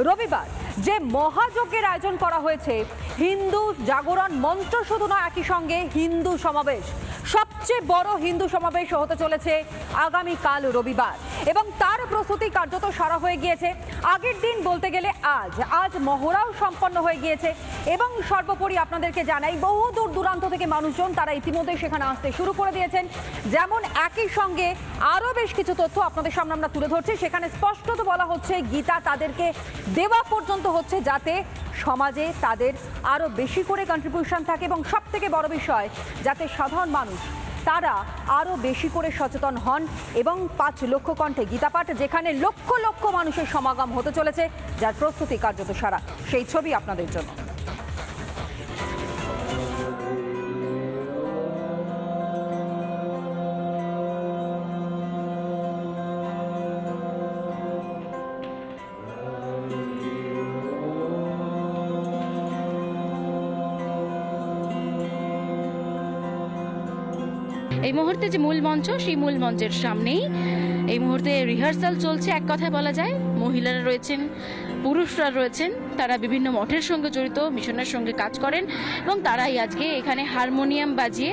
রবিবার যে মহাযজ্ঞের আয়োজন করা হয়েছে, হিন্দু জাগরণ মঞ্চ শুধু নয়, একই সঙ্গে হিন্দু সমাবেশ, সবচেয়ে বড় হিন্দু সমাবেশ হতে চলেছে আগামীকাল রবিবার, এবং তার প্রস্তুতি কার্যত সারা হয়ে গিয়েছে। আগের দিন বলতে গেলে আজ মহড়াও সম্পন্ন হয়ে গিয়েছে, এবং সর্বোপরি আপনাদেরকে জানাই বহু দূর দূরান্ত থেকে মানুষজন তারা ইতিমধ্যে সেখানে আসতে শুরু করে দিয়েছেন। যেমন একই সঙ্গে আরও বেশ কিছু তথ্য আপনাদের সামনে আমরা তুলে ধরছি। সেখানে স্পষ্টত বলা হচ্ছে গীতা তাদেরকে দেওয়া পর্যন্ত হচ্ছে, যাতে সমাজে তাদের আরও বেশি করে কন্ট্রিবিউশন থাকে, এবং সব থেকে বড় বিষয় যাতে সাধারণ মানুষ তারা আরও বেশি করে সচেতন হন, এবং 5 লক্ষ কণ্ঠে গীতাপাঠ, যেখানে লক্ষ লক্ষ মানুষের সমাগম হতে চলেছে, যার প্রস্তুতি কার্যত সারা। সেই ছবি আপনাদের জন্য। এই মুহূর্তে যে মূল মঞ্চ, সেই মূল মঞ্চের সামনেই এই মুহূর্তে রিহার্সাল চলছে। এক কথায় বলা যায় মহিলারা রয়েছেন, পুরুষরা রয়েছেন, তারা বিভিন্ন মঠের সঙ্গে জড়িত, মিশনের সঙ্গে কাজ করেন, এবং তারাই আজকে এখানে হারমোনিয়াম বাজিয়ে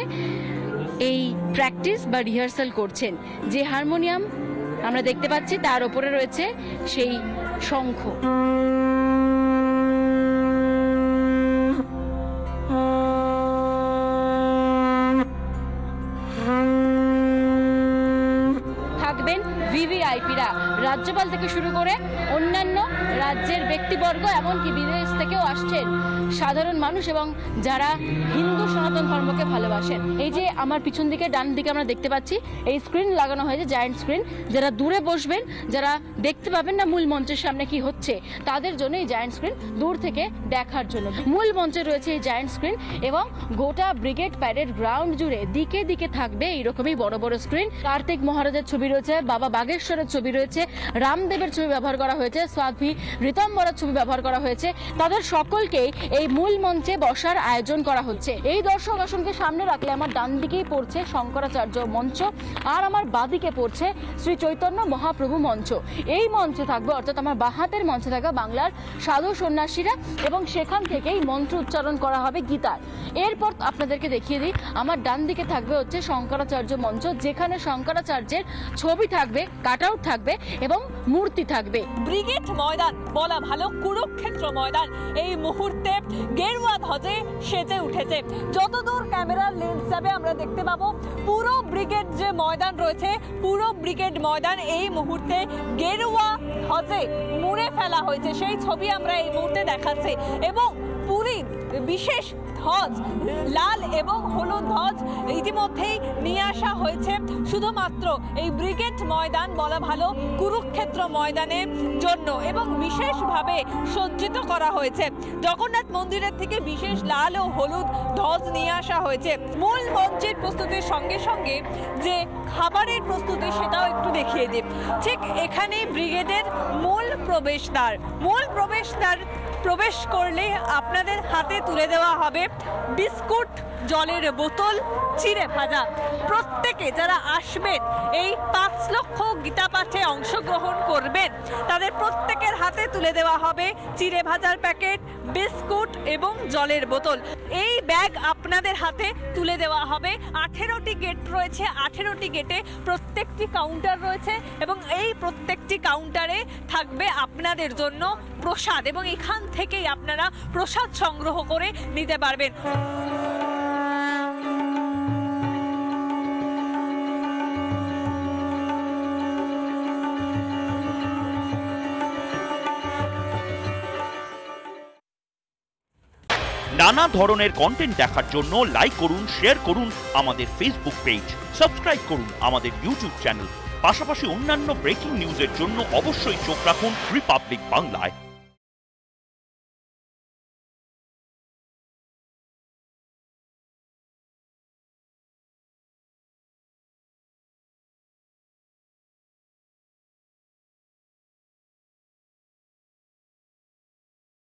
এই প্র্যাকটিস বা রিহার্সাল করছেন। যে হারমোনিয়াম আমরা দেখতে পাচ্ছি তার ওপরে রয়েছে সেই শঙ্খ। ভিভিআইপিরা, রাজ্যপাল থেকে শুরু করে অন্যান্য রাজ্যের ব্যক্তিবর্গ, এমনকি বিদেশ থেকেও আসছেন সাধারণ মানুষ এবং যারা হিন্দু সনাতন ধর্মকে ভালোবাসেন। এই যে আমার পিছন দিকে ডান দিকে আমরা দেখতে পাচ্ছি এই স্ক্রিন লাগানো হয়েছে, জায়ান্ট স্ক্রিন। যারা দূরে বসবেন, যারা দেখতে পাবেন না মূল মঞ্চের সামনে কি হচ্ছে, তাদের জন্য এই জায়ান্ট স্ক্রিন, দূর থেকে দেখার জন্য। মূল মঞ্চে রয়েছে এই জায়ান্ট স্ক্রিন, এবং গোটা ব্রিগেড প্যারেড গ্রাউন্ড জুড়ে দিকে দিকে থাকবে এইরকমই বড় বড় স্ক্রিন। কার্তিক মহারাজের ছবি রয়েছে, বাবা বাগেশ্বরের ছবি রয়েছে, রামদেবের ছবি ব্যবহার করা হয়েছে, স্বামী ঋতম্বরের ছবি ব্যবহার করা হয়েছে। তাদের সকলকেই এই মূল মঞ্চে বসার আয়োজন করা হচ্ছে। এই দর্শক আসনকে সামনে রাখলে আমার ডান দিকেই পড়ছে শঙ্করাচার্য মঞ্চ, আর আমার বাদিকে পড়ছে শ্রী চৈতন্য মহাপ্রভু মঞ্চ। এই মঞ্চে থাকবে, অর্থাৎ আমার বাহাতের মঞ্চে থাকবে বাংলার সাধু সন্ন্যাসীরা, এবং সেখান থেকেই মন্ত্র উচ্চারণ করা হবে গীতার। এরপর আপনাদেরকে দেখিয়ে দিই, আমার ডান দিকে থাকবে হচ্ছে শঙ্করাচার্য মঞ্চ, যেখানে শঙ্করাচার্যের ছবি থাকবে, কাট আউট থাকবে এবং মূর্তি থাকবে। ব্রিগেড ময়দান বলা ভালো, কুরুক্ষেত্র ময়দান এই মুহূর্তে গেরুয়া ধ্বজে সেজে উঠেছে। যতদূর ক্যামেরার লেন্স যাবে আমরা দেখতে পাবো পুরো ব্রিগেড যে ময়দান রয়েছে, পুরো ব্রিগেড ময়দান এই মুহূর্তে গেরুয়া ধ্বজে মুড়ে ফেলা হয়েছে। সেই ছবি আমরা এই মুহূর্তে দেখাচ্ছি, এবং পুরীর বিশেষ ধ্বজ, লাল এবং হলুদ ধ্বজ ইতিমধ্যেই নিয়ে আসা হয়েছে শুধুমাত্র এই ব্রিগেড ময়দান বলা ভালো কুরুক্ষেত্র ময়দানের জন্য, এবং বিশেষভাবে সজ্জিত করা হয়েছে। জগন্নাথ মন্দিরের থেকে বিশেষ লাল ও হলুদ ধ্বজ নিয়ে আসা হয়েছে। মূল মঞ্চের প্রস্তুতির সঙ্গে সঙ্গে যে খাবারের প্রস্তুতি, সেটাও একটু দেখিয়ে দিই। ঠিক এখানে ব্রিগেডের মূল প্রবেশদ্বার, প্রবেশ করলে আপনাদের হাতে তুলে দেওয়া হবে বিস্কুট, জলের বোতল, চিড়ে ভাজা। প্রত্যেকে যারা আসবেন এই 5 লক্ষ গীতা পাঠে অংশগ্রহণ করবেন, তাদের প্রত্যেকের হাতে তুলে দেওয়া হবে চিড়ে ভাজার প্যাকেট, বিস্কুট এবং জলের বোতল। এই ব্যাগ আপনাদের হাতে তুলে দেওয়া হবে। 18টি গেট রয়েছে, 18টি গেটে প্রত্যেকটি কাউন্টার রয়েছে, এবং এই প্রত্যেকটি কাউন্টারে থাকবে আপনাদের জন্য প্রসাদ, এবং এখান থেকেই আপনারা প্রসাদ সংগ্রহ করে নিতে পারবেন। নানা ধরনের কন্টেন্ট দেখার জন্য লাইক করুন, শেয়ার করুন আমাদের ফেসবুক পেজ, সাবস্ক্রাইব করুন আমাদের ইউটিউব চ্যানেল। পাশাপাশি অন্যান্য ব্রেকিং নিউজের জন্য অবশ্যই চোখ রাখুন রিপাবলিক বাংলায়।